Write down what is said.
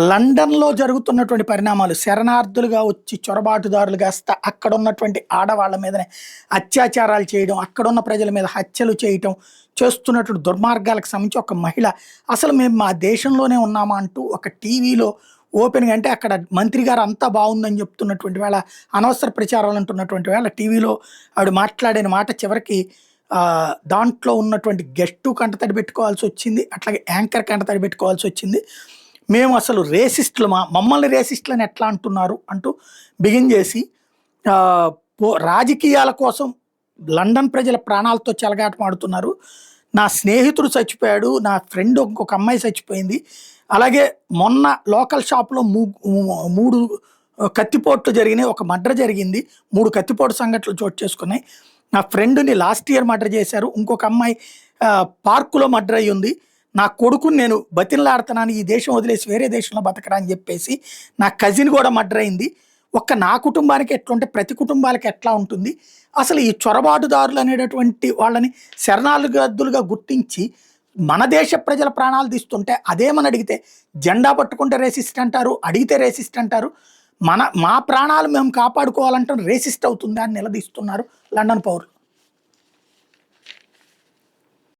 లండన్‌లో జరుగుతున్నటువంటి పరిణామాలు శరణార్థులుగా వచ్చి చొరబాటుదారులుగా అక్కడ ఉన్నటువంటి ఆడవాళ్ళ మీదనే అత్యాచారాలు చేయడం, అక్కడున్న ప్రజల మీద హత్యలు చేయటం, చేస్తున్నటువంటి దుర్మార్గాలకు సంబంధించి ఒక మహిళ అసలు మేము మా దేశంలోనే ఉన్నామా అంటూ ఒక టీవీలో ఓపెన్‌గా అంటే అక్కడ మంత్రి గారు అంతా బావుందని చెప్తున్నటువంటి వేళ, అనవసర ప్రచారాలు అంటున్నటువంటి వేళ టీవీలో ఆవిడ మాట్లాడిన మాట చివరికి దాంట్లో ఉన్నటువంటి గెస్టు కంటతడి పెట్టుకోవాల్సొచ్చింది. అట్లాగే యాంకర్ కంటతడి పెట్టుకోవాల్సొచ్చింది. మేము అసలు రేసిస్టులమా? మమ్మల్ని రేసిస్టులని ఎట్లా అంటున్నారు? అంటూ బిగిన్ చేసి రాజకీయాల కోసం లండన్ ప్రజల ప్రాణాలతో చెలగాటమాడుతున్నారు. నా స్నేహితుడు చచ్చిపోయాడు. నా ఫ్రెండ్ ఇంకొక అమ్మాయి చచ్చిపోయింది. అలాగే మొన్న లోకల్ షాప్‌లో 3 కత్తిపోట్లు జరిగినాయి. ఒక మర్డర్ జరిగింది. 3 కత్తిపోటు సంఘటనలు చోటు చేసుకున్నాయి. నా ఫ్రెండ్‌ని లాస్ట్ ఇయర్ మర్డర్ చేశారు. ఇంకొక అమ్మాయి పార్కులో మర్డర్ అయ్యింది. నా కొడుకుని నేను బతిమలాడుతున్నాను ఈ దేశం వదిలేసి వేరే దేశంలో బతకరా అని చెప్పేసి నా కజిన్ కూడా మర్డర్ అయింది. నా కుటుంబానికి ఎట్లుంటే ప్రతి కుటుంబాలకి ఎట్లా ఉంటుంది? అసలు ఈ చొరబాటుదారులు అనేటటువంటి వాళ్ళని శరణార్థులుగా గుర్తించి మన దేశ ప్రజల ప్రాణాలు తీస్తుంటే అదేమని అడిగితే జెండా పట్టుకుంటే రేసిస్ట్ అంటారు, అడిగితే రేసిస్ట్ అంటారు. మా ప్రాణాలు మేము కాపాడుకోవాలంటే రేసిస్ట్ అవుతుందా అని నిలదీస్తున్నారు లండన్ పౌరులు.